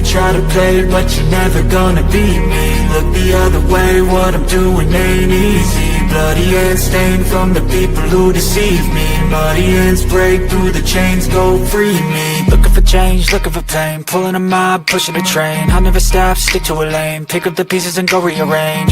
could try to play, but you're never gonna beat me. Look the other way, what I'm doing ain't easy. Bloody hands stained from the people who deceive me. Muddy hands break through the chains, go free me. Looking for change, looking for pain, pulling a mob, pushing a train. I'll never stop, stick to a lane, pick up the pieces and go rearrange.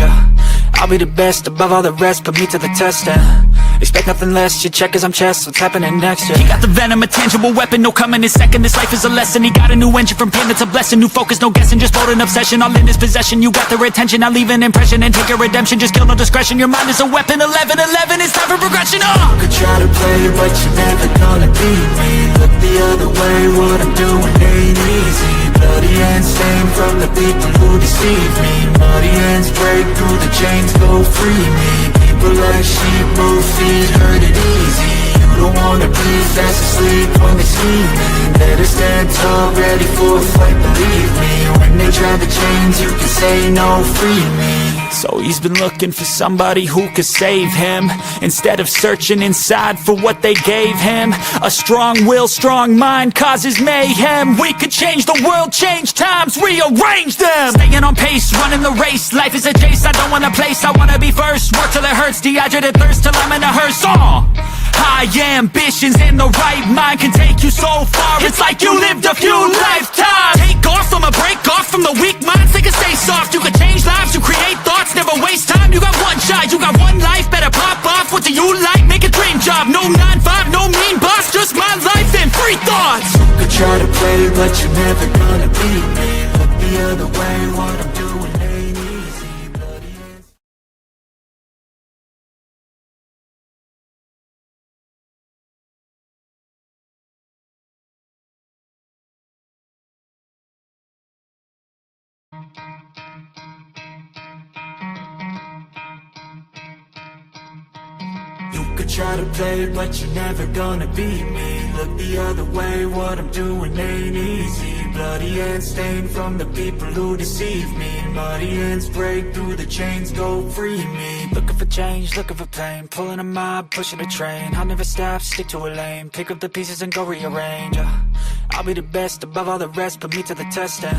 I'll be the best above all the rest, put me to the test and expect nothing less, your check is I'm chess, what's happening next? He got the venom, a tangible weapon, no coming in second. This life is a lesson, he got a new engine from pain, that's a blessing. New focus, no guessing, just bold and obsession, all in his possession. You got their attention, I'll leave an impression and take your redemption. Just kill, no discretion, your mind is a weapon. 11-11, it's time for progression. You could try to play, but you're never gonna beat me. Look the other way, what I'm doing ain't easy. Bloody hands stained from the people who deceive me. Muddy hands break through the chains, go free me. People like sheep move feet, hurt it easy. You don't wanna be fast asleep when they see me. Better stand tall, ready for a fight, believe me. When they try the chains, you can say no, free me. So he's been looking for somebody who could save him, instead of searching inside for what they gave him. A strong will, strong mind causes mayhem. We could change the world, change times, rearrange them. Staying on pace, running the race. Life is a chase, I don't want a place, I wanna be first. Work till it hurts, dehydrated thirst till I'm in a hearse. High ambitions in the right mind can take you so far. It's like you lived a few lifetimes. Take off from a break off from the weak minds, they can stay soft. You can change lives, you create thoughts, never waste time. You got one shot, you got one life, better pop off. What do you like? Make a dream job. No 9-5, no mean boss, just my life and free thoughts. You could try to play, but you're never gonna beat me. Look the other way, what I'm doing ain't easy. Bloody hands. You could try to play, but you're never gonna beat me. Look the other way, what I'm doing ain't easy. Bloody hands stained from the people who deceive me. Muddy hands break through the chains, go free me. Looking for change, looking for pain, pulling a mob, pushing a train. I'll never stop, stick to a lane, pick up the pieces and go rearrange. I'll be the best above all the rest, put me to the test and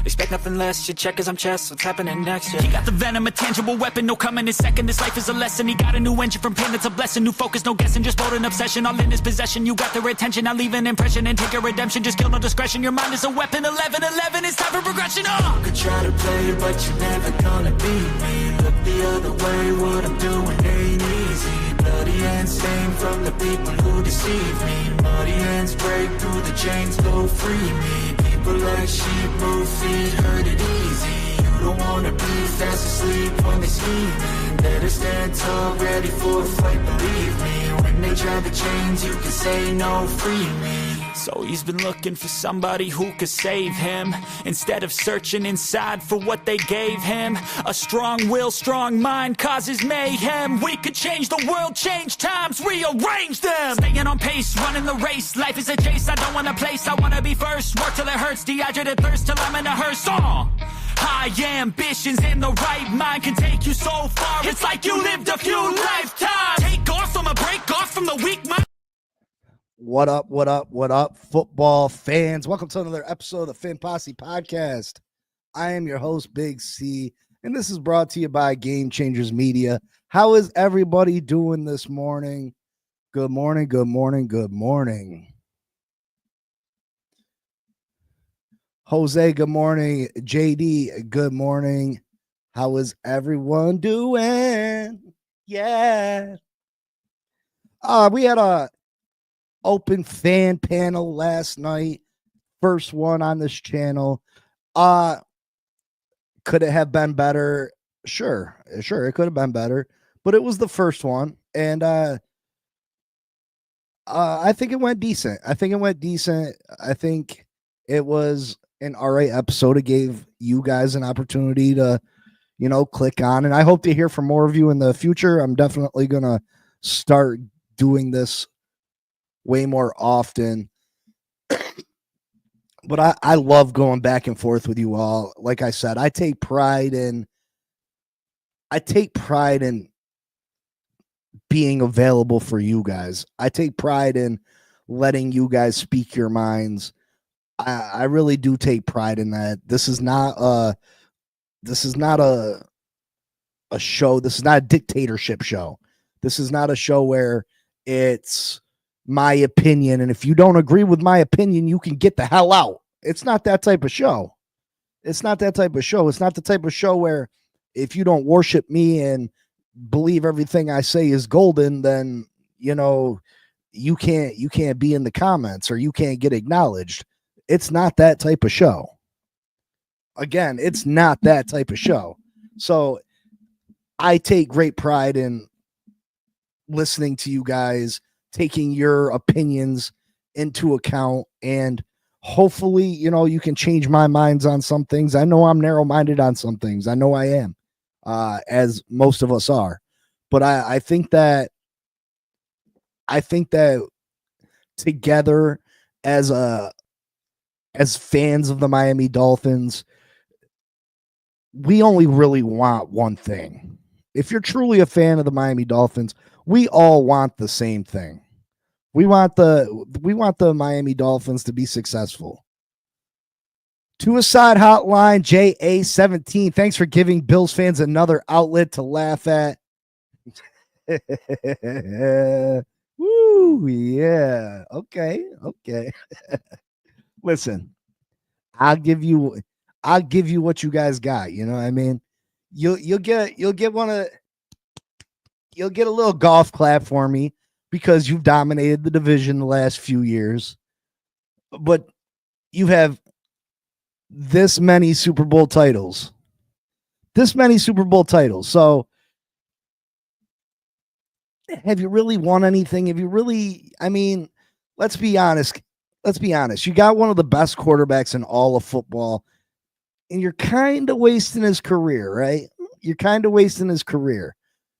expect nothing less, your check is I'm chess, what's happening next? He got the venom, a tangible weapon, no coming in second. This life is a lesson, he got a new engine from pain, that's a blessing. New focus, no guessing, just bold and obsession, all in his possession. You got their attention, I'll leave an impression and take your redemption. Just kill, no discretion, your mind is a weapon. 11-11, it's time for progression. You could try to play, but you're never gonna beat me. Look the other way, what I'm doing ain't easy. Bloody hands stained from the people who deceive me. Muddy hands break through the chains, go free me. People like sheep move feet, hurt it easy. You don't wanna be fast asleep when they see me. Better stand tall, ready for a fight, believe me. When they try the chains, you can say no, free me. So he's been looking for somebody who could save him, instead of searching inside for what they gave him. A strong will, strong mind causes mayhem. We could change the world, change times, rearrange them. Staying on pace, running the race. Life is a chase, I don't want a place, I wanna be first. Work till it hurts, dehydrated thirst till I'm in a hearse. High ambitions in the right mind can take you so far. It's like you lived a few lifetimes. Take off from a break off from the weak mind. What up, what up, what up, football fans? Welcome to another episode of the Fin Posse Podcast. I am your host, Big C, and this is brought to you by Game Changers Media. How is everybody doing this morning? Good morning, good morning, good morning. Jose, good morning. JD, good morning. How is everyone doing? Yeah. We had a open fan panel last night. First one on this channel. Could it have been better? Sure, it could have been better, but it was the first one, and I think it went decent. I think it was an all right episode. It gave you guys an opportunity to, click on, and I hope to hear from more of you in the future. I'm definitely gonna start doing this way more often. But I love going back and forth with you all. Like I said, I take pride in being available for you guys. I take pride in letting you guys speak your minds I really do take pride in that. This is not a show. This is not a dictatorship show. This is not a show where it's my opinion, and if you don't agree with my opinion, you can get the hell out. It's not that type of show. It's not that type of show. It's not the type of show where if you don't worship me and believe everything I say is golden, then you can't be in the comments or you can't get acknowledged. It's not that type of show. Again, it's not that type of show. So I take great pride in listening to you guys, taking your opinions into account, and hopefully, you can change my minds on some things. I know I'm narrow-minded on some things. I know I am, as most of us are. But I think that together as fans of the Miami Dolphins, we only really want one thing. If you're truly a fan of the Miami Dolphins, we all want the same thing. We want the Miami Dolphins to be successful. To a side hotline, JA17. Thanks for giving Bills fans another outlet to laugh at. Woo, yeah. Okay. Listen, I'll give you what you guys got. You know what I mean? You'll get a little golf clap for me because you've dominated the division the last few years. But you have this many Super Bowl titles. So have you really won anything? Have you really, let's be honest. You got one of the best quarterbacks in all of football, and you're kind of wasting his career, right? You're kind of wasting his career.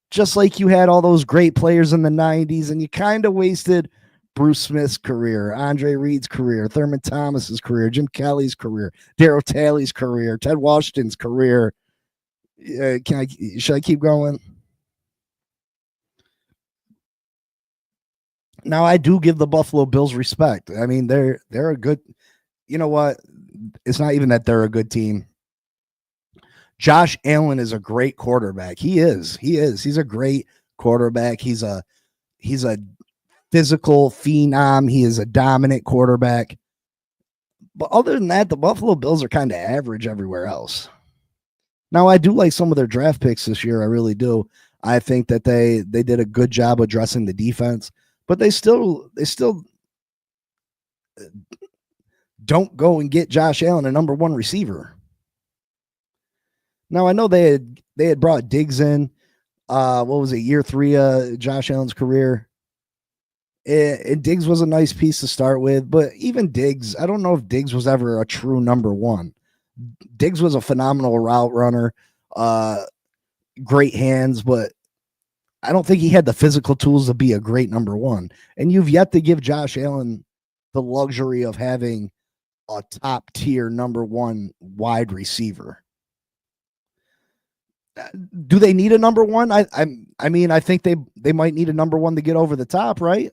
Just like you had all those great players in the 90s, and you kind of wasted Bruce Smith's career, Andre Reed's career, Thurman Thomas's career, Jim Kelly's career, Darryl Talley's career, Ted Washington's career. Should I keep going? Now, I do give the Buffalo Bills respect. I mean, they're a good, you know what? It's not even that they're a good team. Josh Allen is a great quarterback. He is. He's a great quarterback. He's a physical phenom. He is a dominant quarterback. But other than that, the Buffalo Bills are kind of average everywhere else. Now, I do like some of their draft picks this year. I really do. I think that they did a good job addressing the defense, but they still don't go and get Josh Allen, a number one receiver. Now, I know they had brought Diggs in. What was it, year 3 Josh Allen's career? And Diggs was a nice piece to start with, but even Diggs, I don't know if Diggs was ever a true number one. Diggs was a phenomenal route runner, great hands, but I don't think he had the physical tools to be a great number one. And you've yet to give Josh Allen the luxury of having a top tier number one wide receiver. Do they need a number one? I think they might need a number one to get over the top, right?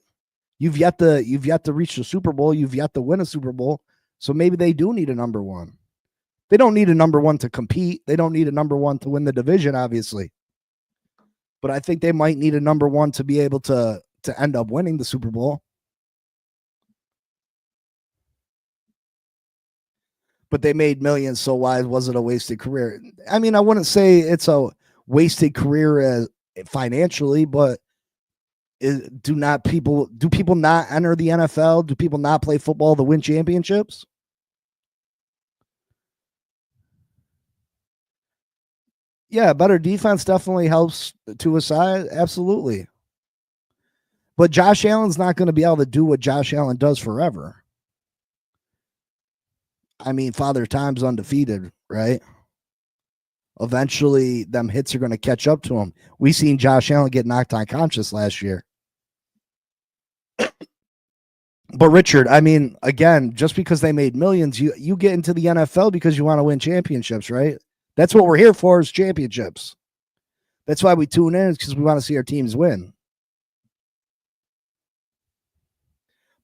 You've yet to reach the Super Bowl. You've yet to win a Super Bowl. So maybe they do need a number one. They don't need a number one to compete. They don't need a number one to win the division, obviously. But I think they might need a number one to be able to end up winning the Super Bowl. But they made millions, so why was it a wasted career? I mean, I wouldn't say it's a wasted career financially, but do people not enter the NFL? Do people not play football to win championships? Yeah, better defense definitely helps to a side, absolutely. But Josh Allen's not going to be able to do what Josh Allen does forever. I mean, Father Time's undefeated, right? Eventually, them hits are going to catch up to him. We seen Josh Allen get knocked unconscious last year. But Richard, I mean, again, just because they made millions, you get into the NFL because you want to win championships, right? That's what we're here for, is championships. That's why we tune in, because we want to see our teams win.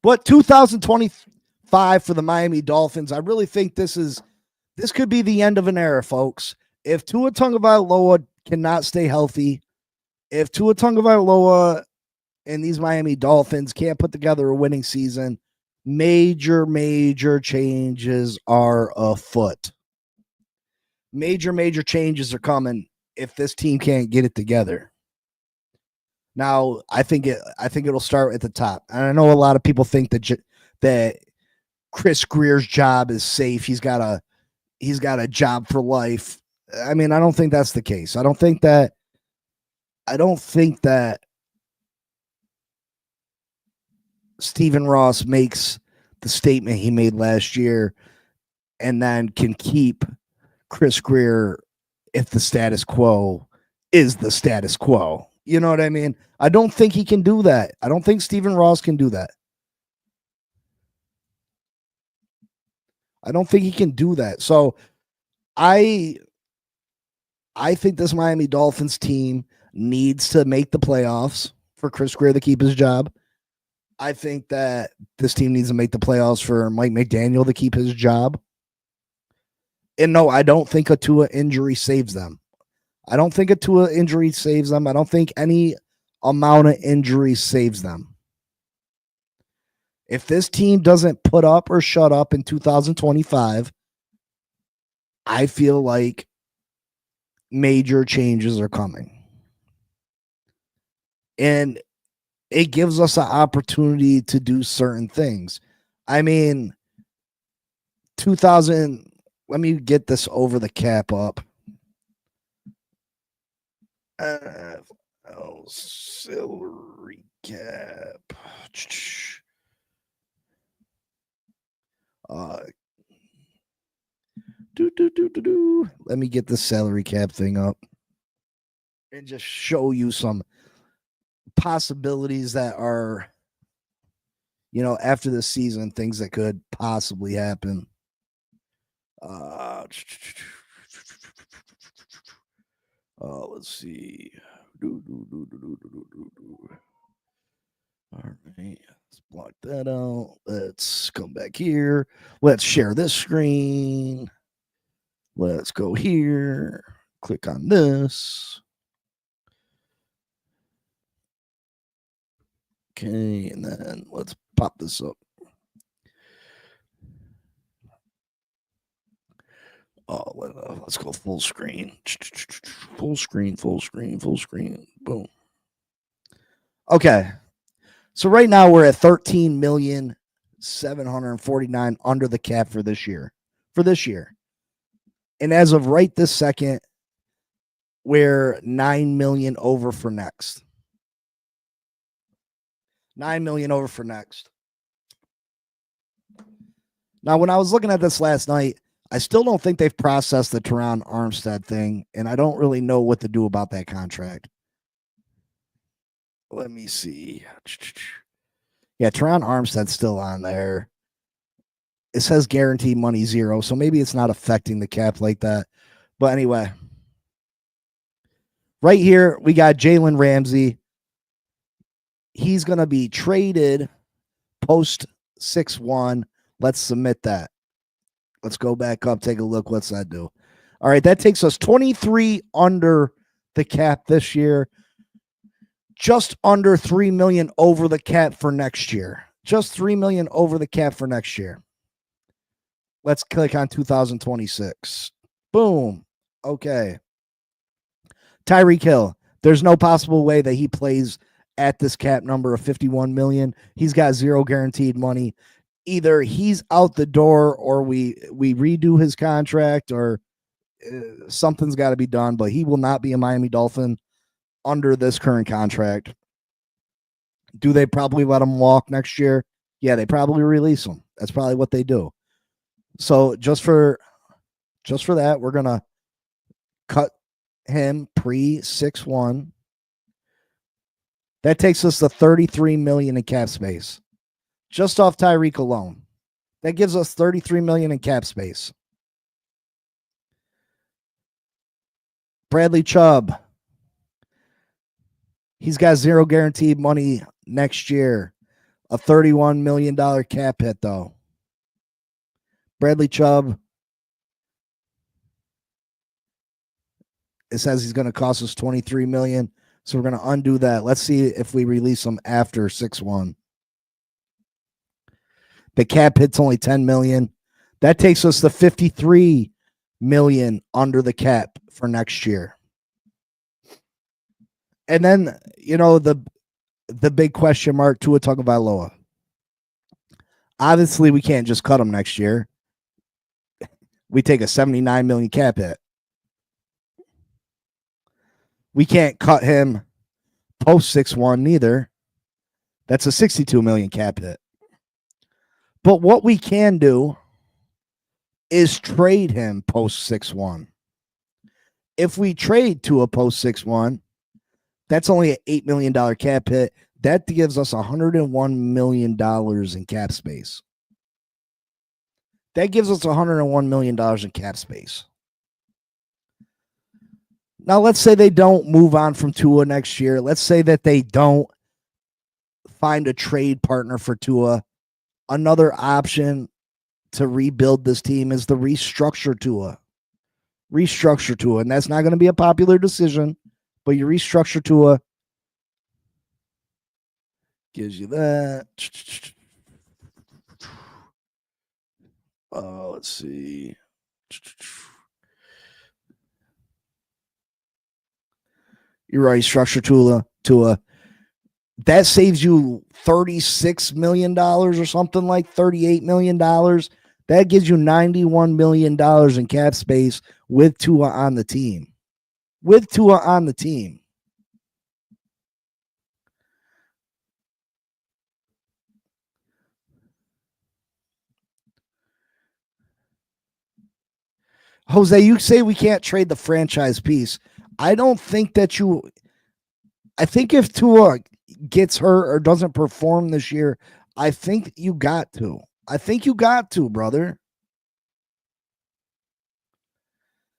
But 2023 5 for the Miami Dolphins. I really think this could be the end of an era, folks. If Tua Tagovailoa cannot stay healthy, if Tua Tagovailoa and these Miami Dolphins can't put together a winning season, major changes are afoot. Major changes are coming if this team can't get it together. Now, I think it'll start at the top. And I know a lot of people think that Chris Greer's job is safe. He's got a job for life. I mean, I don't think that's the case. I don't think that Stephen Ross makes the statement he made last year and then can keep Chris Greer if the status quo is the status quo. You know what I mean? I don't think he can do that. I don't think Stephen Ross can do that. I don't think he can do that. So I think this Miami Dolphins team needs to make the playoffs for Chris Greer to keep his job. I think that this team needs to make the playoffs for Mike McDaniel to keep his job. And no, I don't think a Tua injury saves them. I don't think a Tua injury saves them. I don't think any amount of injury saves them. If this team doesn't put up or shut up in 2025, I feel like major changes are coming. And it gives us an opportunity to do certain things. I mean, let me get this over the cap up. Salary cap. Let me get the salary cap thing up and just show you some possibilities that are, after the season, things that could possibly happen. Let's see. All right, let's block that out. Let's come back here. Let's share this screen. Let's go here. Click on this. Okay, and then let's pop this up. Oh, let's go full screen. Full screen. Boom. Okay. So right now we're at 13,749,000 under the cap for this year. And as of right this second, we're 9 million over for next. 9 million over for next. Now, when I was looking at this last night, I still don't think they've processed the Teron Armstead thing, and I don't really know what to do about that contract. Let me see. Yeah, Teron Armstead's still on there. It says guaranteed money 0, so maybe it's not affecting the cap like that. But anyway, right here, we got Jalen Ramsey. He's going to be traded post 6-1. Let's submit that. Let's go back up, take a look. What's that do? All right, that takes us 23 under the cap this year. Just under 3 million over the cap for next year. Just 3 million over the cap for next year. Let's click on 2026. Boom. Okay. Tyreek Hill. There's no possible way that he plays at this cap number of 51 million. He's got 0 guaranteed money. Either he's out the door or we redo his contract or something's got to be done, but he will not be a Miami Dolphin under this current contract. Do they probably let him walk next year? Yeah, they probably release him. That's probably what they do. So just for that, we're going to cut him pre 6-1. That takes us to 33 million in cap space. Just off Tyreek alone. That gives us 33 million in cap space. Bradley Chubb. He's got 0 guaranteed money next year. A $31 million cap hit, though. Bradley Chubb. It says he's going to cost us $23 million. So we're going to undo that. Let's see if we release him after 6-1. The cap hit's only $10 million. That takes us to $53 million under the cap for next year. And then, the big question mark, Tua Tagovailoa. Obviously, we can't just cut him next year. We take a $79 million cap hit. We can't cut him post 6-1 neither. That's a $62 million cap hit. But what we can do is trade him post 6-1. If we trade to a post 6-1, that's only an $8 million cap hit. That gives us $101 million in cap space. That gives us $101 million in cap space. Now, let's say they don't move on from Tua next year. Let's say that they don't find a trade partner for Tua. Another option to rebuild this team is to restructure Tua. Restructure Tua. And that's not going to be a popular decision, but you restructure Tua. Gives you that. Let's see. You're right. Structure Tua. That saves you $36 million or something like $38 million. That gives you $91 million in cap space with Tua on the team. With Tua on the team. Jose, you say we can't trade the franchise piece. I don't think that you. I think if Tua gets hurt or doesn't perform this year, I think you got to. I think you got to, brother.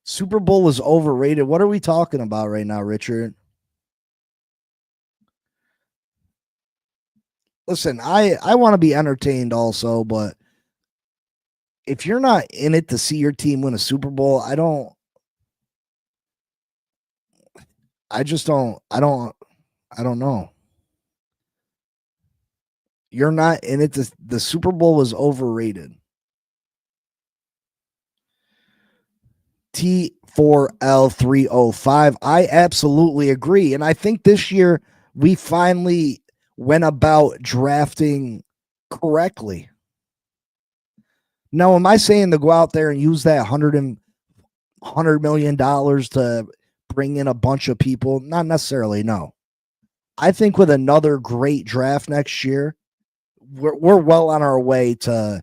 Super Bowl is overrated. What are we talking about right now, Richard? Listen, I want to be entertained also, but if you're not in it to see your team win a Super Bowl, I don't know. You're not in it. The Super Bowl is overrated. T4L305. I absolutely agree. And I think this year we finally went about drafting correctly. Now, am I saying to go out there and use that $100 million to bring in a bunch of people? Not necessarily, no. I think with another great draft next year, we're well on our way to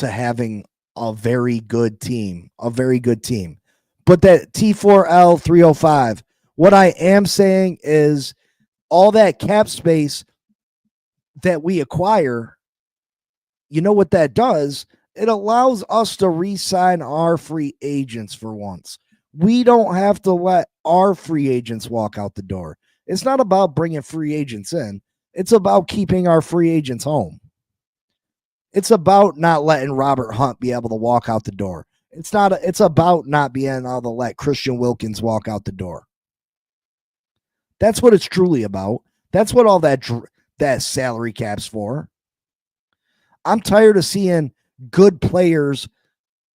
having a very good team. But that T4L305, what I am saying is all that cap space that we acquire, you know what that does? It allows us to re-sign our free agents for once. We don't have to let our free agents walk out the door. It's not about bringing free agents in. It's about keeping our free agents home. It's about not letting Robert Hunt be able to walk out the door. It's about not being able to let Christian Wilkins walk out the door. That's what it's truly about. That's what all that salary cap's for. I'm tired of seeing good players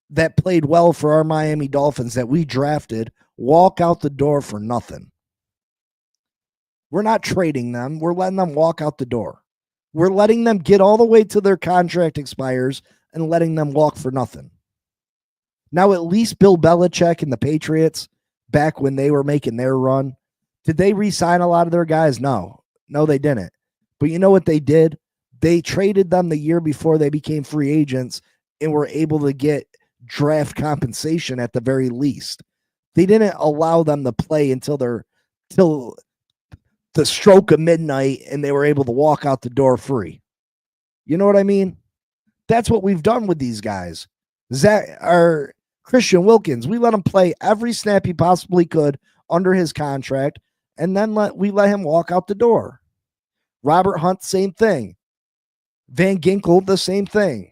that played well for our Miami Dolphins that we drafted walk out the door for nothing. We're not trading them. We're letting them walk out the door. We're letting them get all the way to their contract expires and letting them walk for nothing. Now, at least Bill Belichick and the Patriots, back when they were making their run, did they re-sign a lot of their guys? No, they didn't. But you know what they did? They traded them the year before they became free agents and were able to get draft compensation at the very least. They didn't allow them to play till the stroke of midnight and they were able to walk out the door free. You know what I mean? That's what we've done with these guys. Christian Wilkins, we let him play every snap he possibly could under his contract, and then we let him walk out the door. Robert Hunt, same thing. Van Ginkel, the same thing.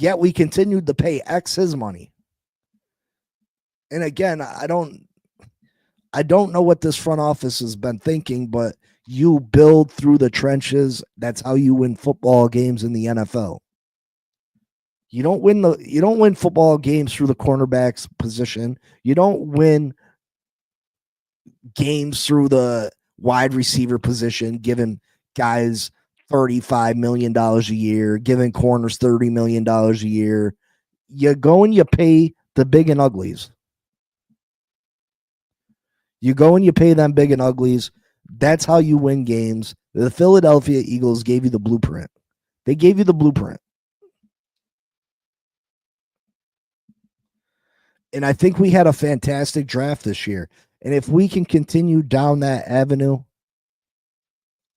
Yet we continued to pay X his money. And again, I don't know what this front office has been thinking, but you build through the trenches. That's how you win football games in the NFL. You don't win football games through the cornerbacks position. You don't win games through the wide receiver position, giving guys $35 million a year, giving corners $30 million a year. You go and you pay the big and uglies. You go and you pay them big and uglies. That's how you win games. The Philadelphia Eagles gave you the blueprint. They gave you the blueprint. And I think we had a fantastic draft this year. And if we can continue down that avenue,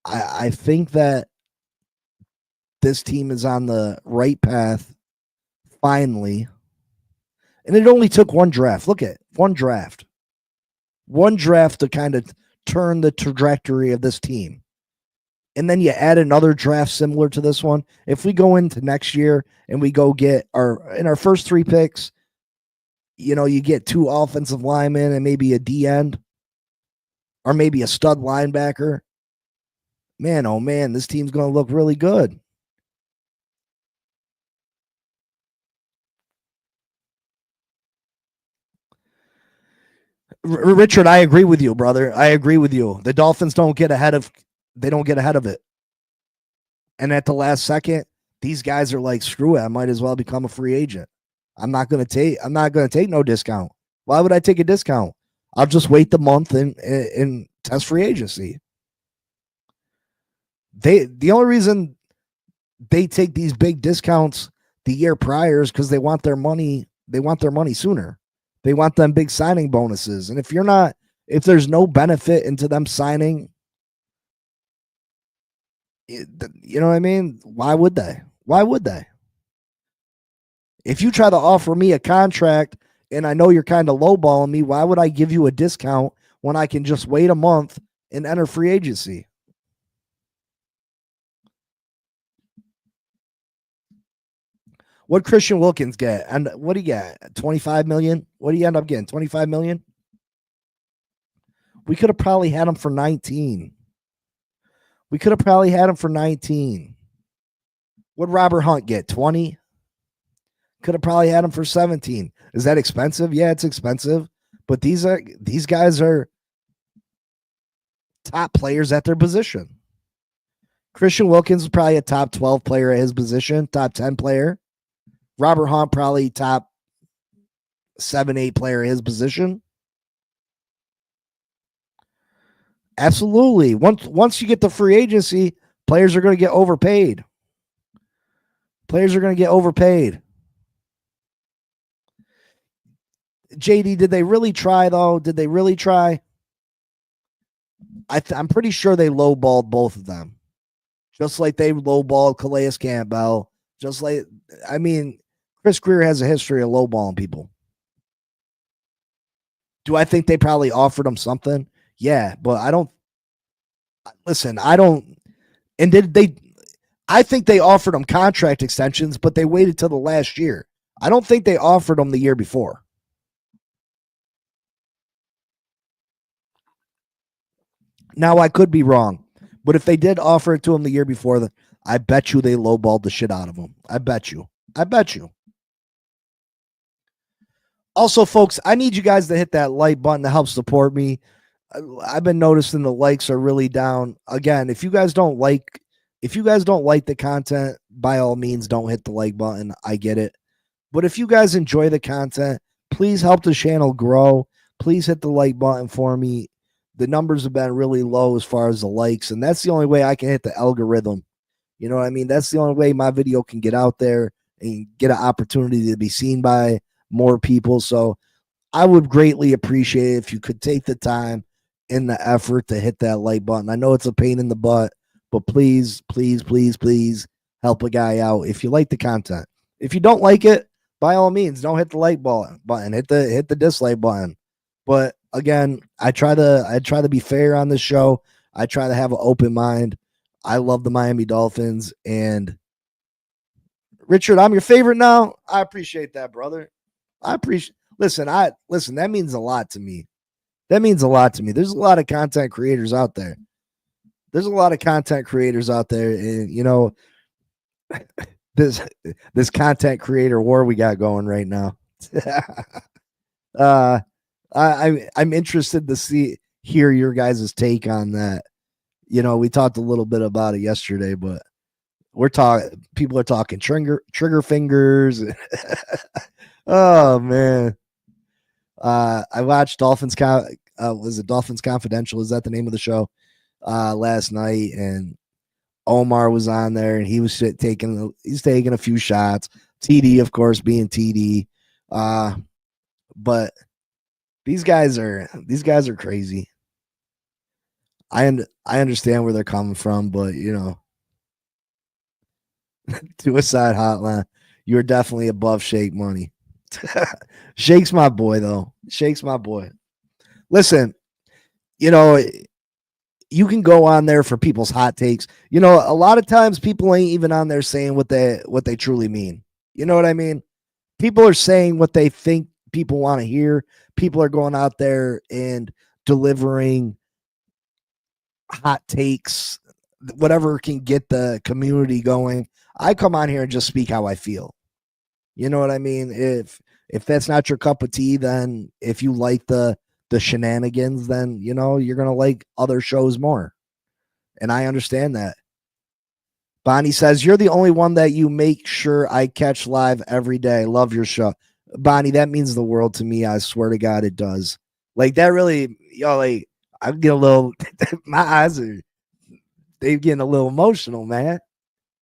I think that this team is on the right path finally. And it only took one draft. Look at one draft. One draft to kind of turn the trajectory of this team. And then you add another draft similar to this one. If we go into next year and we go get in our first 3 picks, you get 2 offensive linemen and maybe a D end or maybe a stud linebacker. Man, oh man, this team's going to look really good. Richard, I agree with you, brother. I agree with you. The Dolphins don't get ahead of it. And at the last second, these guys are like, screw it, I might as well become a free agent. I'm not going to take no discount. Why would I take a discount? I'll just wait the month and test free agency. The only reason they take these big discounts the year prior is because they want their money. They want their money sooner. They want them big signing bonuses. And if there's no benefit into them signing, you know what I mean? Why would they? If you try to offer me a contract and I know you're kind of lowballing me, why would I give you a discount when I can just wait a month and enter free agency? What Christian Wilkins get? And what do you get? 25 million? What do you end up getting? 25 million? We could have probably had him for 19. What'd Robert Hunt get? 20? Could have probably had him for 17. Is that expensive? Yeah, it's expensive. But these guys are top players at their position. Christian Wilkins is probably a top 12 player at his position, top 10 player. Robert Hunt probably top 7, 8 player at his position. Absolutely. Once you get the free agency, players are going to get overpaid. JD, did they really try, though? I'm pretty sure they lowballed both of them. Just like they lowballed Calais Campbell. Chris Greer has a history of lowballing people. Do I think they probably offered him something? Yeah, but I don't. Listen, I don't. And I think they offered him contract extensions, but they waited till the last year. I don't think they offered him the year before. Now, I could be wrong, but if they did offer it to him the year before, I bet you they lowballed the shit out of him. I bet you. Also, folks, I need you guys to hit that like button to help support me. I've been noticing the likes are really down. Again, if you guys don't like the content, by all means, don't hit the like button. I get it. But if you guys enjoy the content, please help the channel grow. Please hit the like button for me. The numbers have been really low as far as the likes, and that's the only way I can hit the algorithm. You know what I mean? That's the only way my video can get out there and get an opportunity to be seen by more people. So I would greatly appreciate it if you could take the time and the effort to hit that like button. I know it's a pain in the butt, but please help a guy out if you like the content. If you don't like it, by all means, don't hit the like button. Hit the dislike button. But again, I try to be fair on this show. I try to have an open mind. I love the Miami Dolphins, and Richard, I'm your favorite now. I appreciate that, brother. Listen, that means a lot to me. That means a lot to me. There's a lot of content creators out there. And this content creator war we got going right now. uh I'm interested to hear your guys' take on that. We talked a little bit about it yesterday, but people are talking trigger fingers. Oh man. I watched was it Dolphins Confidential? Is that the name of the show? Last night, and Omar was on there, and he's taking a few shots. TD, of course, being TD. But these guys are crazy. I understand where they're coming from, but suicide hotline. You're definitely above Shake money. Shake's my boy, though. Shake's my boy. Listen, you can go on there for people's hot takes. A lot of times people ain't even on there saying what they truly mean. You know what I mean? People are saying what they think people want to hear. People are going out there and delivering hot takes, whatever can get the community going. I come on here and just speak how I feel. You know what I mean? If that's not your cup of tea, then if you like the shenanigans, then you're gonna like other shows more. And I understand that. Bonnie says, you're the only one that you make sure I catch live every day. Love your show. Bonnie, that means the world to me. I swear to God, it does. Like that really, like I get a little, my eyes are, they getting a little emotional, man.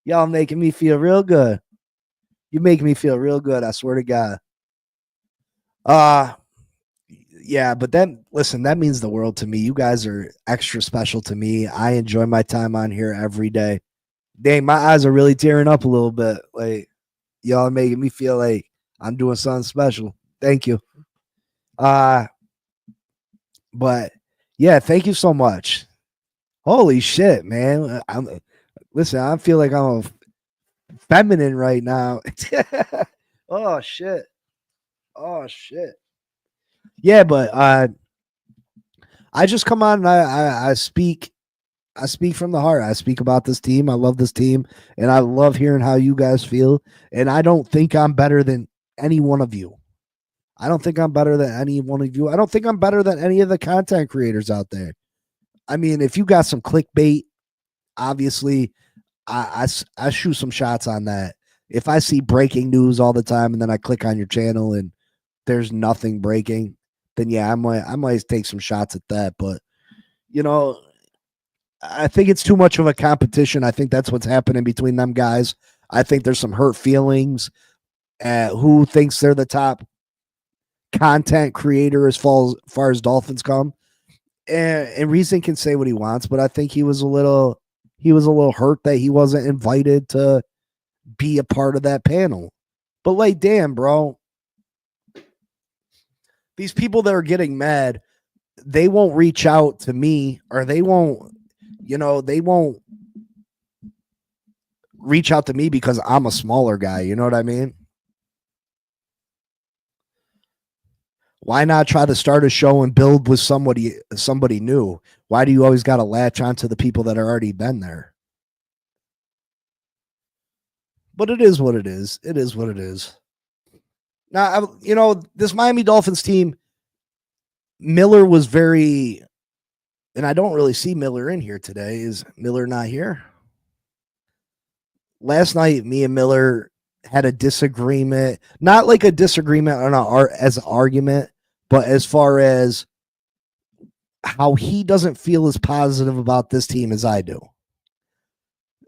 Y'all making me feel real good. You make me feel real good. I swear to God. Yeah, but then listen, that means the world to me. You guys are extra special to me. I enjoy my time on here every day. Dang, my eyes are really tearing up a little bit. Like y'all are making me feel like I'm doing something special. Thank you. But yeah, thank you so much. Holy shit, man. I feel like I'm feminine right now. Oh shit. Yeah, but I just come on and I speak from the heart. I speak about this team. I love this team, and I love hearing how you guys feel. And I don't think I'm better than any one of you. I don't think I'm better than any one of you. I don't think I'm better than any of the content creators out there. I mean, if you got some clickbait, obviously, I shoot some shots on that. If I see breaking news all the time and then I click on your channel and there's nothing breaking, then yeah, I might take some shots at that. But I think it's too much of a competition. I think that's what's happening between them guys. I think there's some hurt feelings. Who thinks they're the top content creator as far as Dolphins come? And Reason can say what he wants, but I think he was a little hurt that he wasn't invited to be a part of that panel. But like, damn, bro, these people that are getting mad, they won't reach out to me, or they won't reach out to me because I'm a smaller guy. You know what I mean? Why not try to start a show and build with somebody new? Why do you always got to latch onto the people that are already been there? But it is what it is. It is what it is. Now, this Miami Dolphins team, Miller was very, and I don't really see Miller in here today. Is Miller not here? Last night, me and Miller had a disagreement, not like a disagreement as an argument, but as far as how he doesn't feel as positive about this team as I do.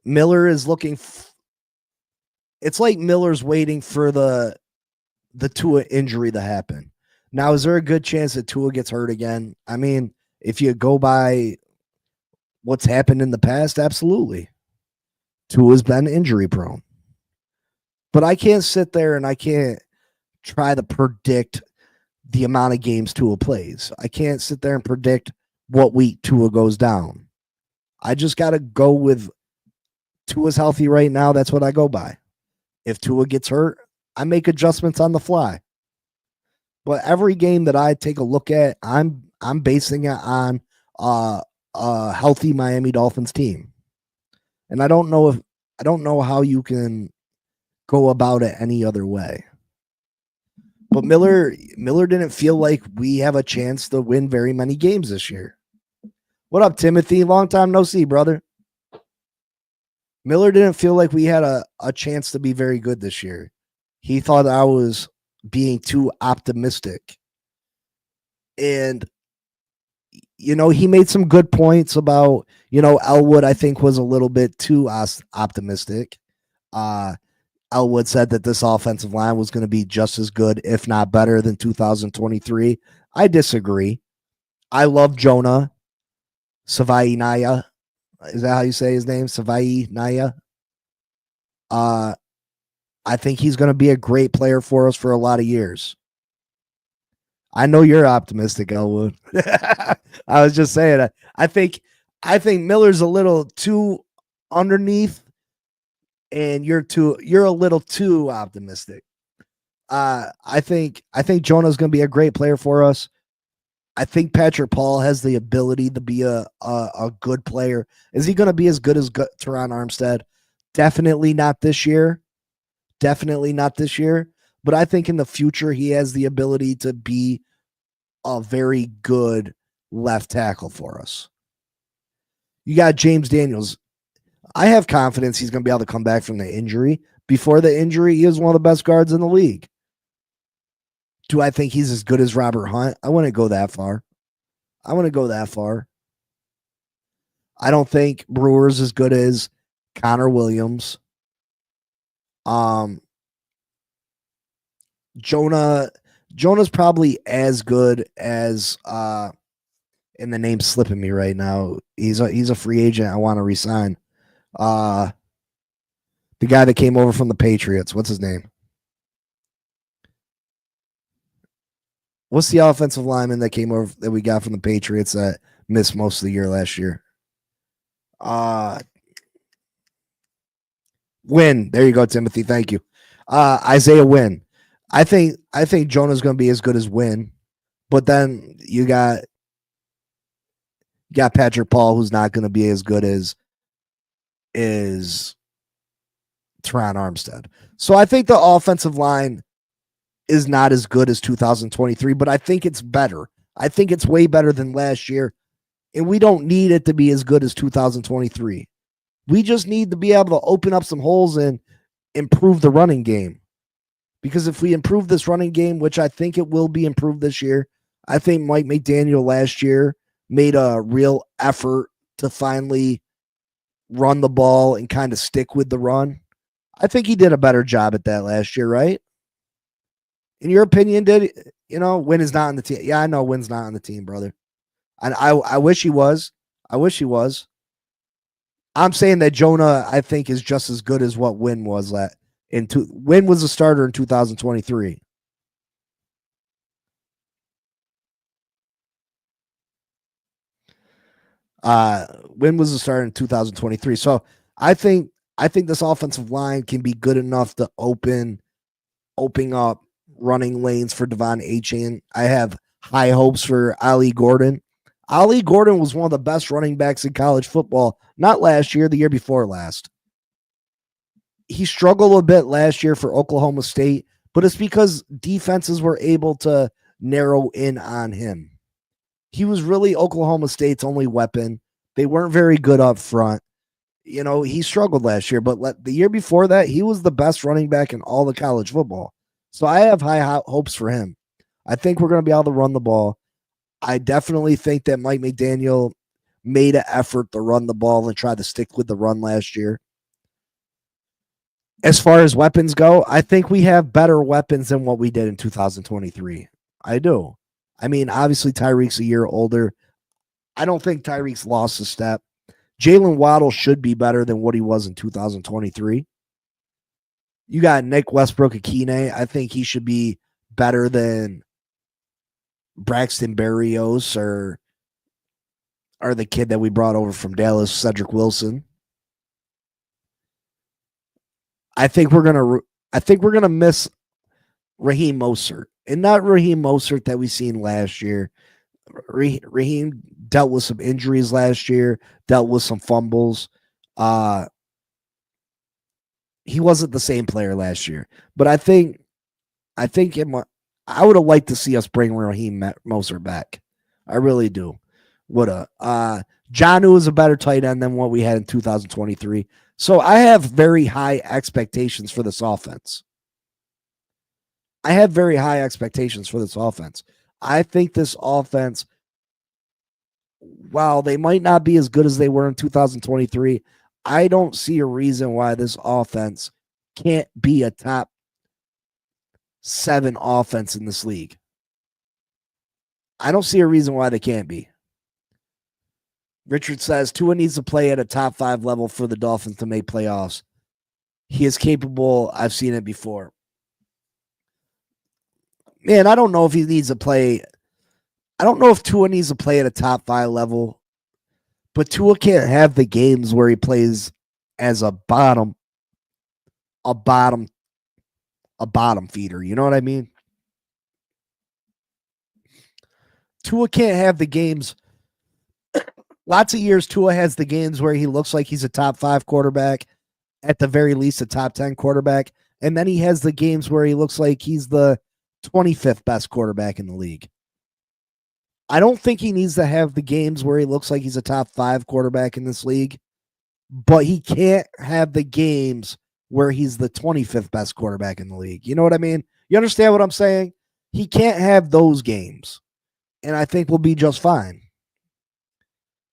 Miller is looking. It's like Miller's waiting for the Tua injury to happen. Now, is there a good chance that Tua gets hurt again? I mean, if you go by what's happened in the past, absolutely. Tua's been injury prone. But I can't sit there and I can't try to predict the amount of games Tua plays. I can't sit there and predict what week Tua goes down. I just got to go with Tua's healthy right now. That's what I go by. If Tua gets hurt, I make adjustments on the fly. But every game that I take a look at, I'm basing it on a healthy Miami Dolphins team. And I don't know how you can go about it any other way. But Miller didn't feel like we have a chance to win very many games this year. What up, Timothy? Long time no see, brother. Miller didn't feel like we had a chance to be very good this year. He thought I was being too optimistic. And, he made some good points about, Elwood, I think, was a little bit too optimistic. Elwood said that this offensive line was going to be just as good, if not better, than 2023. I disagree. I love Jonah Savai Naya. Is that how you say his name? Savai Naya. I think he's going to be a great player for us for a lot of years. I know you're optimistic, Elwood. I was just saying. I think Miller's a little too underneath, and you're a little too optimistic. I think Jonah's going to be a great player for us. I think Patrick Paul has the ability to be a good player. Is he going to be as good as Teron Armstead? Definitely not this year. Definitely not this year. But I think in the future, he has the ability to be a very good left tackle for us. You got James Daniels. I have confidence he's going to be able to come back from the injury. Before the injury, he was one of the best guards in the league. Do I think he's as good as Robert Hunt? I wouldn't go that far. I don't think Brewer's as good as Connor Williams. Jonah's probably as good as and the name's slipping me right now. He's a free agent I want to resign. The guy that came over from the Patriots. What's his name? What's the offensive lineman that came over that we got from the Patriots that missed most of the year last year? Wynn. There you go, Timothy. Thank you. Isaiah Wynn. I think Jonah's going to be as good as Wynn, but then you got Patrick Paul, who's not going to be as good as Teron Armstead. So I think the offensive line is not as good as 2023, but I think it's better. I think it's way better than last year, and we don't need it to be as good as 2023. We just need to be able to open up some holes and improve the running game. Because if we improve this running game, which I think it will be improved this year, I think Mike McDaniel last year made a real effort to finally run the ball and kind of stick with the run. I think he did a better job at that last year, right? In your opinion, did Wynn is not on the team? Yeah, I know Wynn's not on the team, brother. And I wish he was. I'm saying that Jonah, I think, is just as good as what Wynn was. Wynn was a starter in 2023. Wynn was a starter in 2023. So I think this offensive line can be good enough to open up running lanes for Devon Achane. I have high hopes for Ali Gordon. Ali Gordon was one of the best running backs in college football, not last year, the year before last. He struggled a bit last year for Oklahoma State, but it's because defenses were able to narrow in on him. He was really Oklahoma State's only weapon. They weren't very good up front. He struggled last year, but the year before that, he was the best running back in all of college football. So I have high hopes for him. I think we're going to be able to run the ball. I definitely think that Mike McDaniel made an effort to run the ball and try to stick with the run last year. As far as weapons go, I think we have better weapons than what we did in 2023. I do. I mean, obviously Tyreek's a year older. I don't think Tyreek's lost a step. Jalen Waddle should be better than what he was in 2023. You got Nick Westbrook-Akine. I think he should be better than Braxton Berrios or the kid that we brought over from Dallas, Cedric Wilson. I think we're going to I think we're going to miss Raheem Mostert, and not Raheem Mostert that we seen last year. Raheem dealt with some injuries last year, dealt with some fumbles. He wasn't the same player last year, but I think I would have liked to see us bring Raheem Mostert back. I really do. Would have. Jonnu is a better tight end than what we had in 2023. So I have very high expectations for this offense. I have very high expectations for this offense. I think this offense, while they might not be as good as they were in 2023, I don't see a reason why this offense can't be a top 7 offense in this league. I don't see a reason why they can't be. Richard says Tua needs to play at a top 5 level for the Dolphins to make playoffs. He is capable. I've seen it before. Man, I don't know if he needs to play. I don't know if Tua needs to play at a top 5 level, but Tua can't have the games where he plays as a bottom feeder. You know what I mean? Tua can't have the games. Lots of years, Tua has the games where he looks like he's a top 5 quarterback, at the very least a top 10 quarterback. And then he has the games where he looks like he's the 25th best quarterback in the league. I don't think he needs to have the games where he looks like he's a top 5 quarterback in this league, but he can't have the games where he's the 25th best quarterback in the league. You know what I mean? You understand what I'm saying? He can't have those games, and I think we'll be just fine.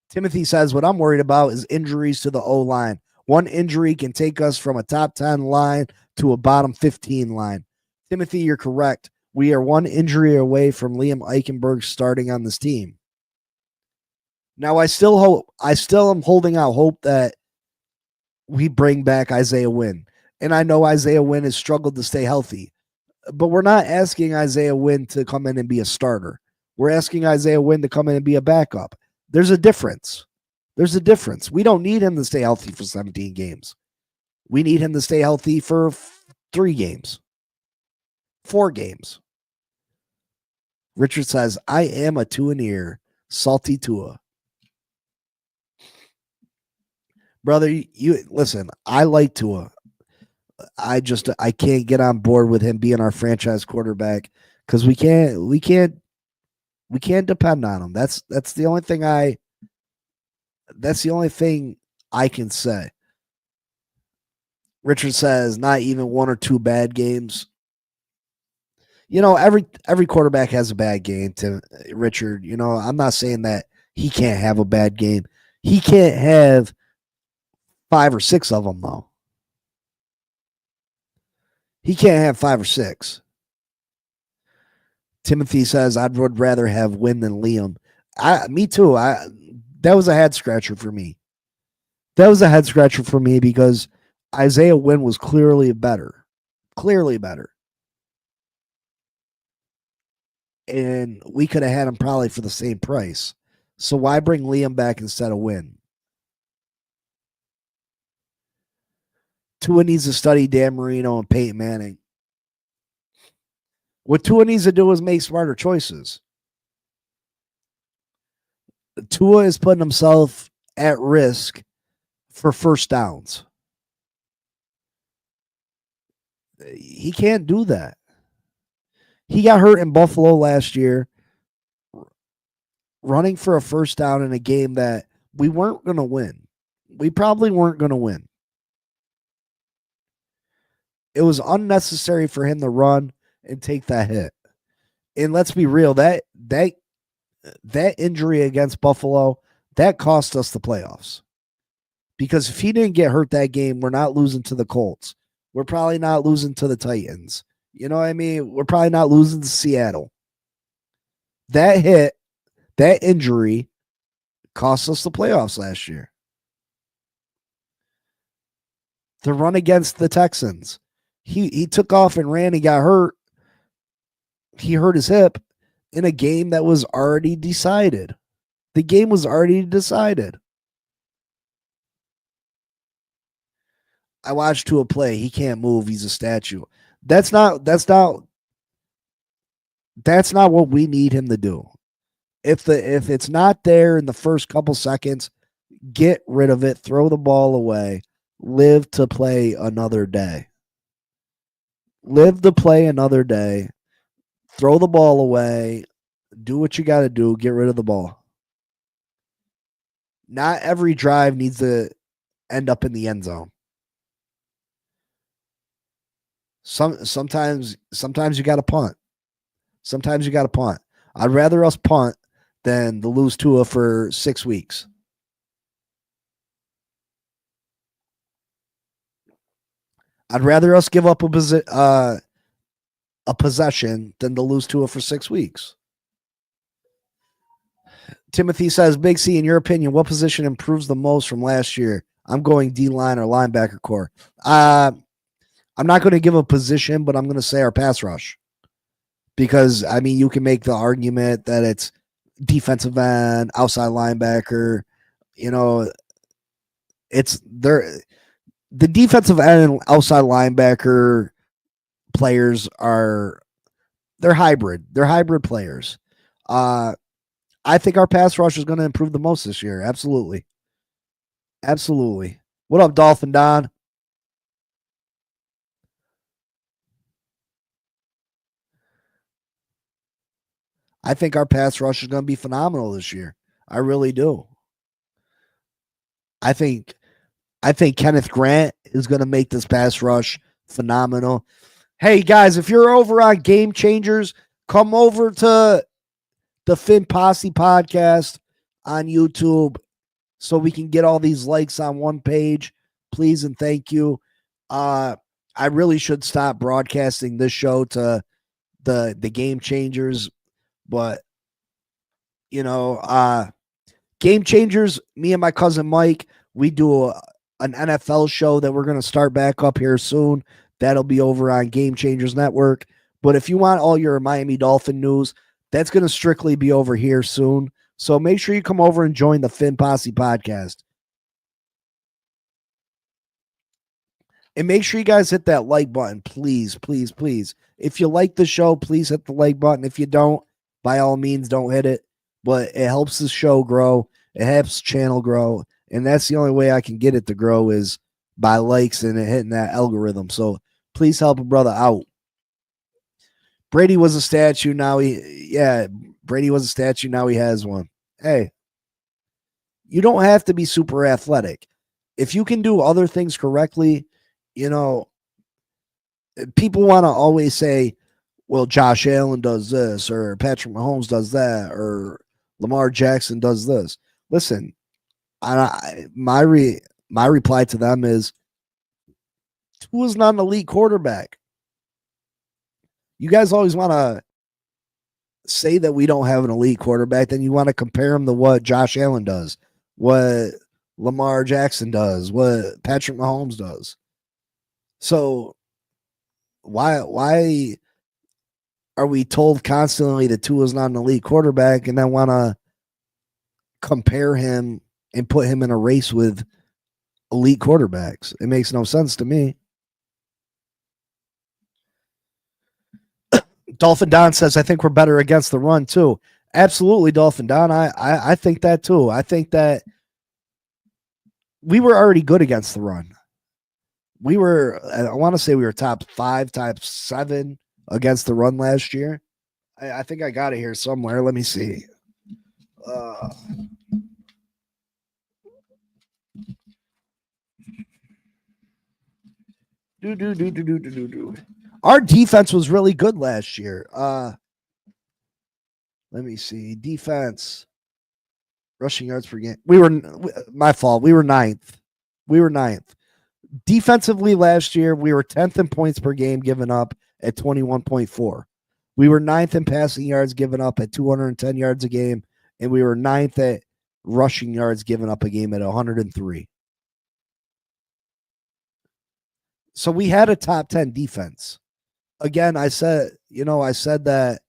Timothy says, what I'm worried about is injuries to the O-line. One injury can take us from a top 10 line to a bottom 15 line. Timothy, you're correct. We are one injury away from Liam Eichenberg starting on this team. Now, I still am holding out hope that we bring back Isaiah Wynn. And I know Isaiah Wynn has struggled to stay healthy, but we're not asking Isaiah Wynn to come in and be a starter. We're asking Isaiah Wynn to come in and be a backup. There's a difference. There's a difference. We don't need him to stay healthy for 17 games. We need him to stay healthy for 3 games, 4 games. Richard says, I am a Tua-neer, salty Tua. Brother, you listen, I like Tua. I can't get on board with him being our franchise quarterback because we can't depend on him. That's the only thing I can say. Richard says, not even 1 or 2 bad games. You know, every quarterback has a bad game, to Richard. You know, I'm not saying that he can't have a bad game. He can't have 5 or 6 of them, though. He can't have 5 or 6. Timothy says, I would rather have Wynn than Liam. Me too. That was a head scratcher for me. That was a head scratcher for me because Isaiah Wynn was clearly better. Clearly better. And we could have had him probably for the same price. So why bring Liam back instead of Wynn? Tua needs to study Dan Marino and Peyton Manning. What Tua needs to do is make smarter choices. Tua is putting himself at risk for first downs. He can't do that. He got hurt in Buffalo last year running for a first down in a game that we weren't going to win. We probably weren't going to win. It was unnecessary for him to run and take that hit. And let's be real, that injury against Buffalo, that cost us the playoffs. Because if he didn't get hurt that game, we're not losing to the Colts. We're probably not losing to the Titans. You know what I mean? We're probably not losing to Seattle. That hit, that injury cost us the playoffs last year. The run against the Texans. He took off and ran. He got hurt. He hurt his hip in a game that was already decided. The game was already decided. I watched Tua play. He can't move. He's a statue. That's not what we need him to do. If it's not there in the first couple seconds, get rid of it, throw the ball away, live to play another day. Live to play another day. Throw the ball away. Do what you got to do. Get rid of the ball. Not every drive needs to end up in the end zone. Sometimes you got to punt. Sometimes you got to punt. I'd rather us punt than to lose Tua for 6 weeks. I'd rather us give up a possession than to lose Tua for 6 weeks. Timothy says, Big C, in your opinion, what position improves the most from last year? I'm going D-line or linebacker core. I'm not going to give a position, but I'm going to say our pass rush. Because, I mean, you can make the argument that it's defensive end, outside linebacker. You know, it's there. The defensive end and outside linebacker players they're hybrid. They're hybrid players. I think our pass rush is going to improve the most this year. Absolutely. Absolutely. What up, Dolphin Don? I think our pass rush is going to be phenomenal this year. I really do. I think Kenneth Grant is going to make this pass rush phenomenal. Hey, guys, if you're over on Game Changers, come over to the Finn Posse podcast on YouTube so we can get all these likes on one page. Please and thank you. I really should stop broadcasting this show to the Game Changers, but you know, Game Changers, me and my cousin Mike, we do an NFL show that we're going to start back up here soon. That'll be over on Game Changers Network. But if you want all your Miami Dolphin news, that's going to strictly be over here soon. So make sure you come over and join the Finn Posse podcast. And make sure you guys hit that like button, please, please, please. If you like the show, please hit the like button. If you don't, by all means, don't hit it. But it helps the show grow. It helps the channel grow. And that's the only way I can get it to grow is by likes and hitting that algorithm. So please help a brother out. Brady was a statue. Brady was a statue. Now he has one. Hey, you don't have to be super athletic. If you can do other things correctly, you know, people want to always say, well, Josh Allen does this, or Patrick Mahomes does that, or Lamar Jackson does this. Listen, my reply to them is, Tua's not an elite quarterback. You guys always want to say that we don't have an elite quarterback, then you want to compare him to what Josh Allen does, what Lamar Jackson does, what Patrick Mahomes does. So why are we told constantly that Tua's not an elite quarterback and then want to compare him and put him in a race with elite quarterbacks? It makes no sense to me. Dolphin Don says, I think we're better against the run too. Absolutely, Dolphin Don. I think that too. I think that we were already good against the run. I want to say we were top 5, top 7 against the run last year. I think I got it here somewhere. Let me see. Our defense was really good last year. Let me see. Defense. Rushing yards per game. My fault. We were 9th. Defensively last year, we were 10th in points per game given up at 21.4. We were 9th in passing yards given up at 210 yards a game, and we were 9th at rushing yards given up a game at 103. So we had a top 10 defense. Again, I said that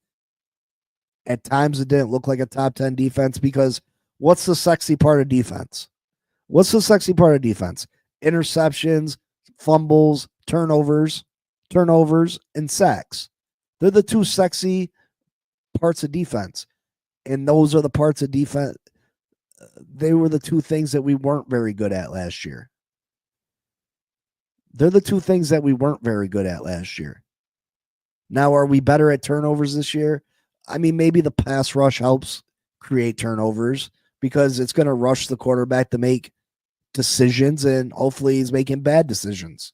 at times it didn't look like a top 10 defense because what's the sexy part of defense? Interceptions, fumbles, turnovers, and sacks. They're the two sexy parts of defense. And those are the parts of defense. They were the two things that we weren't very good at last year. They're the two things that we weren't very good at last year. Now, are we better at turnovers this year? I mean, maybe the pass rush helps create turnovers because it's going to rush the quarterback to make decisions, and hopefully he's making bad decisions.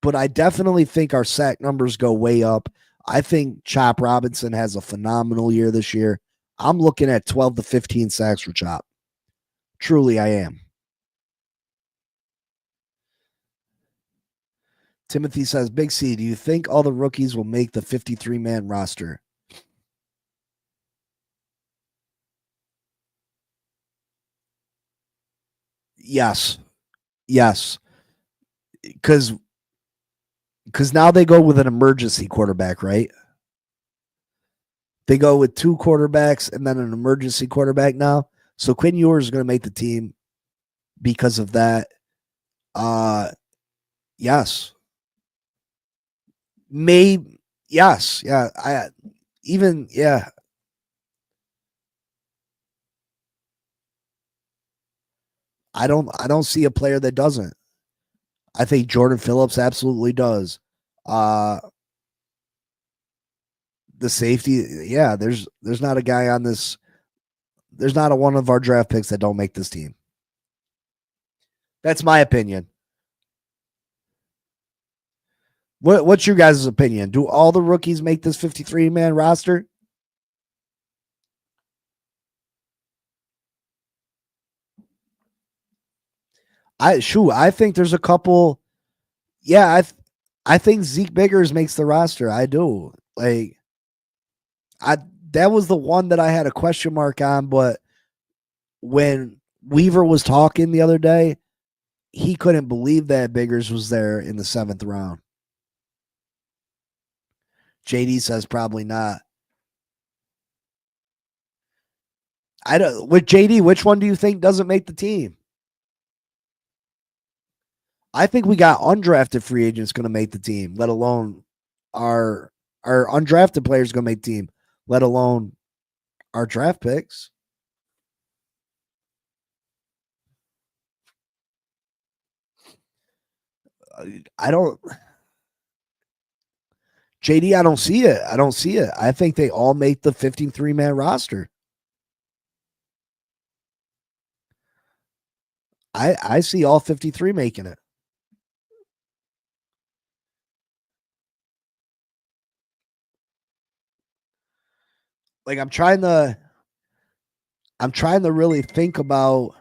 But I definitely think our sack numbers go way up. I think Chop Robinson has a phenomenal year this year. I'm looking at 12 to 15 sacks for Chop. Truly, I am. Timothy says, Big C, do you think all the rookies will make the 53-man roster? Yes. Because now they go with an emergency quarterback, right? They go with two quarterbacks and then an emergency quarterback now. So Quinn Ewers is going to make the team because of that. Yes. Maybe. Yes. Yeah. I don't see a player that doesn't. I think Jordan Phillips absolutely does. The safety, yeah, there's not a guy on this. There's not a one of our draft picks that don't make this team. That's my opinion. What's your guys' opinion? Do all the rookies make this 53-man roster? I think there's a couple. Yeah, I think Zeke Biggers makes the roster. I do. That was the one that I had a question mark on, but when Weaver was talking the other day, he couldn't believe that Biggers was there in the 7th round. JD says probably not. I don't. With JD, which one do you think doesn't make the team? I think we got undrafted free agents going to make the team, let alone our undrafted players going to make the team, let alone our draft picks. I don't. JD, I don't see it. I think they all make the 53-man roster. I see all 53 making it. Like I'm trying to really think about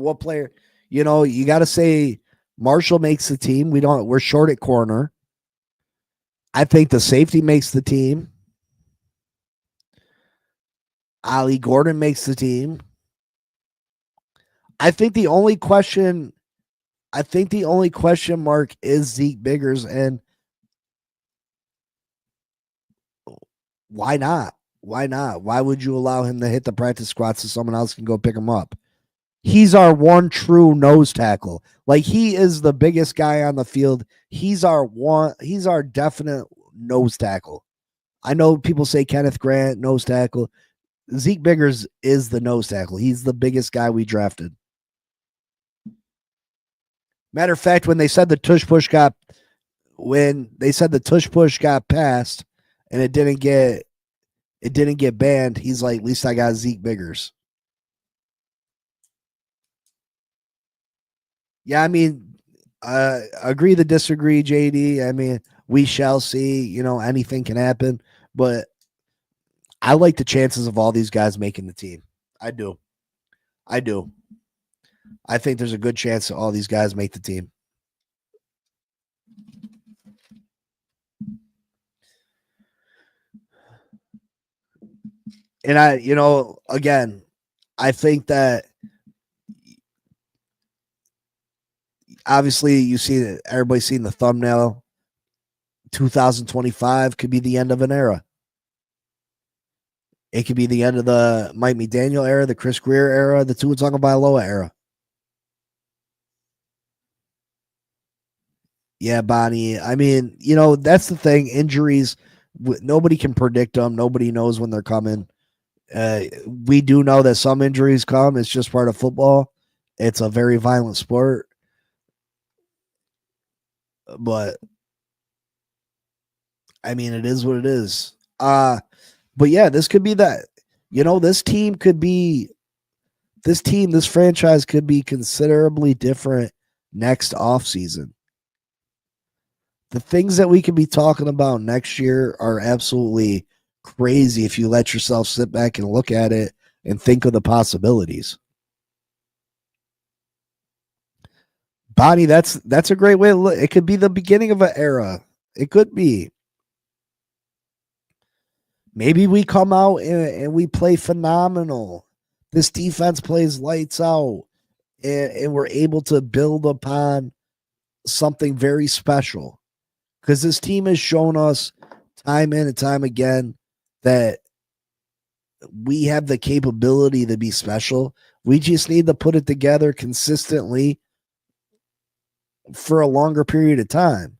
what player, you got to say Marshall makes the team. We're short at corner. I think the safety makes the team. Ali Gordon makes the team. I think the only question mark is Zeke Biggers, and why not? Why would you allow him to hit the practice squad so someone else can go pick him up? He's our one true nose tackle. Like, he is the biggest guy on the field. He's our definite nose tackle. I know people say Kenneth Grant, nose tackle. Zeke Biggers is the nose tackle. He's the biggest guy we drafted. Matter of fact, when they said the tush push got passed and it didn't get banned, he's like, at least I got Zeke Biggers. Yeah, I mean, agree to disagree, JD. I mean, we shall see. Anything can happen, but I like the chances of all these guys making the team. I do. I think there's a good chance that all these guys make the team. And again, I think that obviously you see that everybody's seen the thumbnail. 2025 could be the end of an era. It could be the end of the Mike McDaniel era, the Chris Greer era, the Tua Tagovailoa era. Yeah, Bonnie. I mean, that's the thing. Injuries, nobody can predict them. Nobody knows when they're coming. We do know that some injuries come. It's just part of football. It's a very violent sport. But, I mean, it is what it is. But yeah, this could be that. This franchise could be considerably different next offseason. The things that we could be talking about next year are absolutely crazy if you let yourself sit back and look at it and think of the possibilities. Bonnie, that's a great way to look. It could be the beginning of an era. It could be. Maybe we come out and we play phenomenal. This defense plays lights out, and we're able to build upon something very special. Because this team has shown us time in and time again that we have the capability to be special. We just need to put it together consistently for a longer period of time.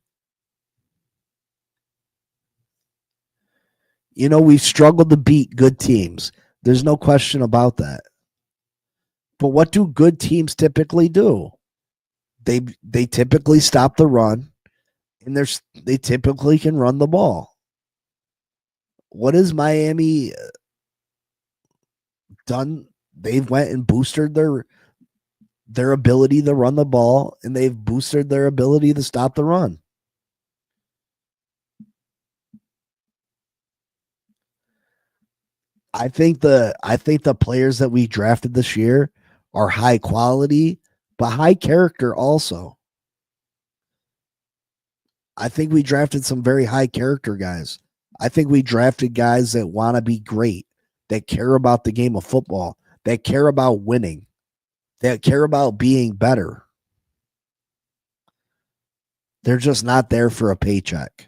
We've struggled to beat good teams. There's no question about that. But what do good teams typically do? They typically stop the run, and they typically can run the ball. What has Miami done? They've went and boosted their ability to run the ball, and they've boosted their ability to stop the run. I think the players that we drafted this year are high quality, but high character also. I think we drafted some very high character guys. I think we drafted guys that want to be great, that care about the game of football, that care about winning, that care about being better. They're just not there for a paycheck.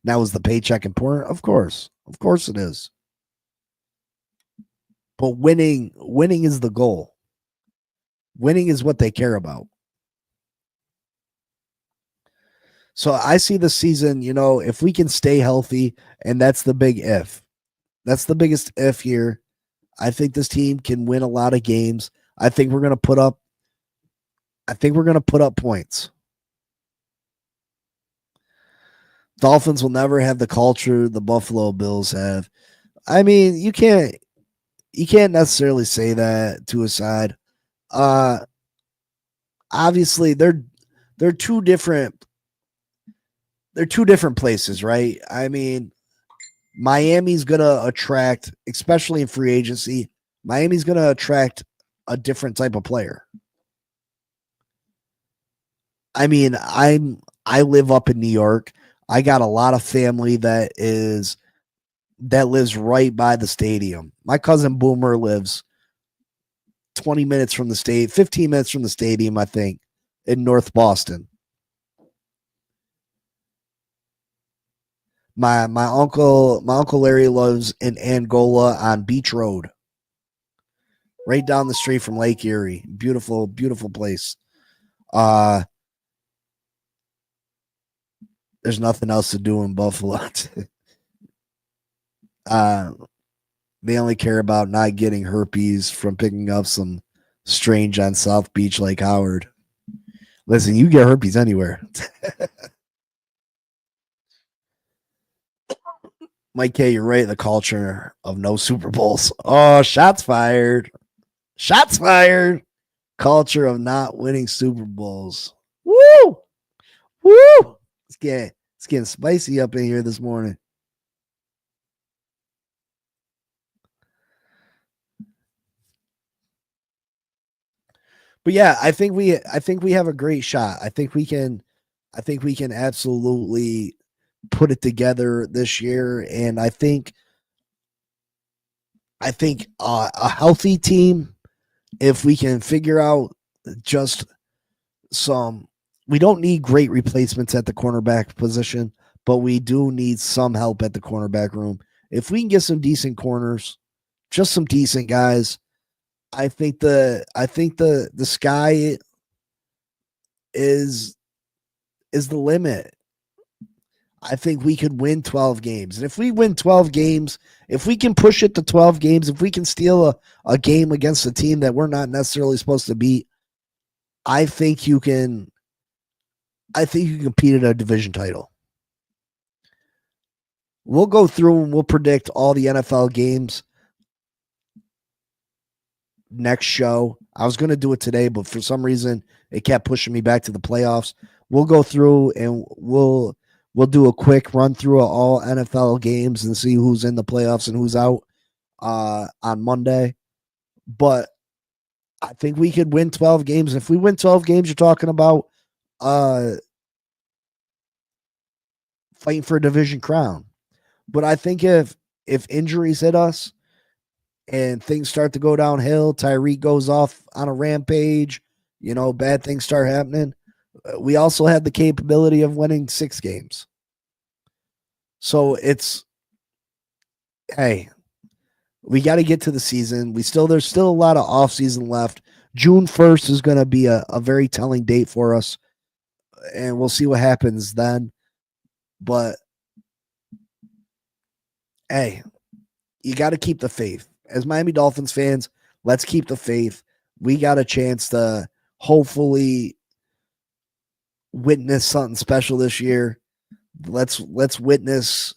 Now, is the paycheck important? Of course. Of course it is. But winning is the goal. Winning is what they care about. So I see the season, if we can stay healthy, and that's the big if. That's the biggest if here. I think this team can win a lot of games. I think we're going to put up points. Dolphins will never have the culture the Buffalo Bills have. I mean, you can't necessarily say that to a side. Obviously they're two different places, right? I mean, Miami's going to attract, especially in free agency, Miami's going to attract a different type of player. I mean, I live up in New York. I got a lot of family that lives right by the stadium. My cousin Boomer lives 20 minutes from the 15 minutes from the stadium, I think, in North Boston. My uncle Larry lives in Angola on Beach Road, right down the street from Lake Erie. Beautiful, beautiful place. There's nothing else to do in Buffalo. They only care about not getting herpes from picking up some strange on South Beach Lake Howard. Listen, you get herpes anywhere. Mike K, you're right. The culture of no Super Bowls. Oh, shots fired. Shots fired. Culture of not winning Super Bowls. Woo! Woo! It's getting spicy up in here this morning. But yeah, I think we have a great shot. I think we can absolutely put it together this year, and I think a healthy team, if we can figure out just we don't need great replacements at the cornerback position, but we do need some help at the cornerback room. if we can get some decent corners, just some decent guys, I think the sky is the limit. I think we could win 12 games. And if we win 12 games, if we can push it to 12 games, if we can steal a game against a team that we're not necessarily supposed to beat, I think you can compete at a division title. We'll go through and we'll predict all the NFL games next show. I was going to do it today, but for some reason it kept pushing me back to the playoffs. We'll go through and we'll do a quick run through of all NFL games and see who's in the playoffs and who's out on Monday. But I think we could win 12 games. And if we win 12 games, you're talking about fighting for a division crown. But I think if injuries hit us and things start to go downhill, Tyreek goes off on a rampage, bad things start happening, we also have the capability of winning 6 games. So hey, we got to get to the season. There's still a lot of offseason left. June 1st is going to be a very telling date for us, and we'll see what happens then. But hey, you got to keep the faith. As Miami Dolphins fans, let's keep the faith. We got a chance to hopefully witness something special this year. Let's witness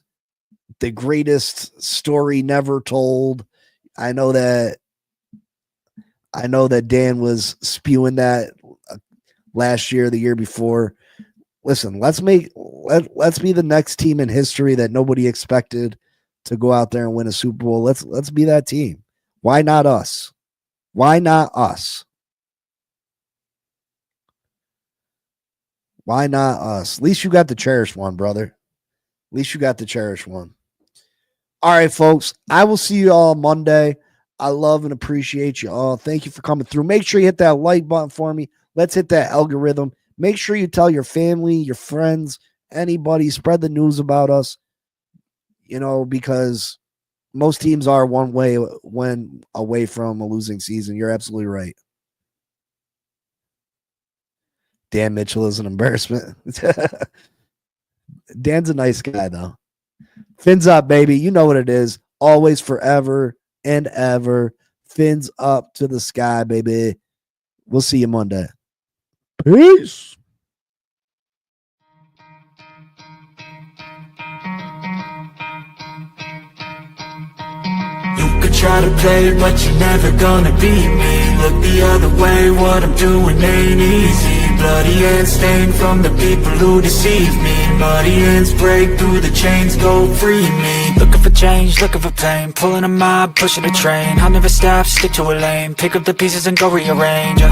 the greatest story never told. I know that Dan was spewing that last year, the year before. Listen, let's be the next team in history that nobody expected to go out there and win a Super Bowl. Let's be that team. Why not us? Why not us? Why not us? At least you got the cherished one, brother. At least you got the cherished one. All right, folks. I will see you all Monday. I love and appreciate you all. Thank you for coming through. Make sure you hit that like button for me. Let's hit that algorithm. Make sure you tell your family, your friends, anybody. Spread the news about us, because most teams are one away from a losing season. You're absolutely right. Dan Mitchell is an embarrassment. Dan's a nice guy, though. Fins up, baby. You know what it is. Always, forever, and ever. Fins up to the sky, baby. We'll see you Monday. Peace. You could try to play, but you're never gonna beat me. Look the other way, what I'm doing ain't easy. Bloody hands stained from the people who deceive me. Muddy hands break through the chains, go free me. Looking for change, looking for pain, pulling a mob, pushing a train. I'll never stop, stick to a lane, pick up the pieces and go rearrange.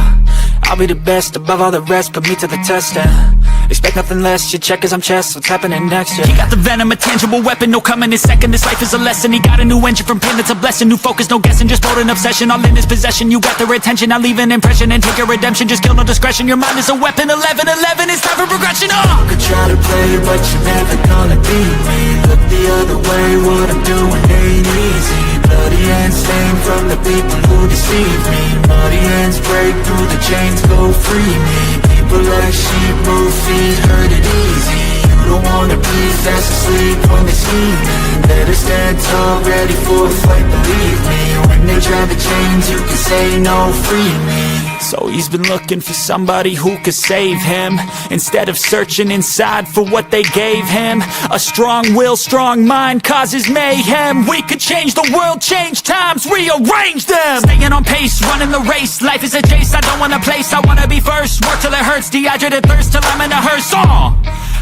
I'll be the best above all the rest, put me to the test and expect nothing less, your check is I'm chess, what's happening next, yeah. He got the venom, a tangible weapon, no coming in second. This life is a lesson, he got a new engine from pain, it's a blessing. New focus, no guessing, just bold and obsession. All in his possession, you got their attention. I'll leave an impression and take your redemption. Just kill, no discretion, your mind is a weapon. 11-11, it's time for progression, You could try to play, but you're never gonna beat me. Look the other way, what I'm doing ain't easy. Bloody hands stained from the people who deceive me. Muddy hands break through the chains, go free me. People like sheep move feet, hurt it easy. You don't wanna be fast asleep on this evening. Better stand tall, ready for a fight, believe me. When they try to change, you can say no, free me. So he's been looking for somebody who could save him, instead of searching inside for what they gave him. A strong will, strong mind causes mayhem. We could change the world, change times, rearrange them. Staying on pace, running the race. Life is a chase, I don't want a place. I wanna be first, work till it hurts. Dehydrated thirst till I'm in a hearse.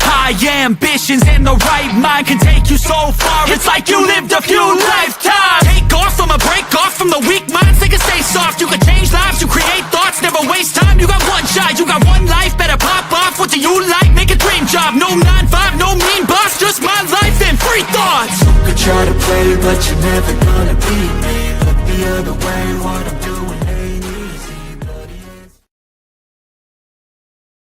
High ambitions and the right mind can take you so far. It's like you lived a few lifetimes. Take off from a break off from the weak minds. They can stay soft, you can change lives, you create thoughts. Never waste time, you got one shot, you got one life. Better pop off, what do you like? Make a dream job, no 9-5, no mean boss. Just my life and free thoughts. You could try to play, but you're never gonna beat me. Look the other way, what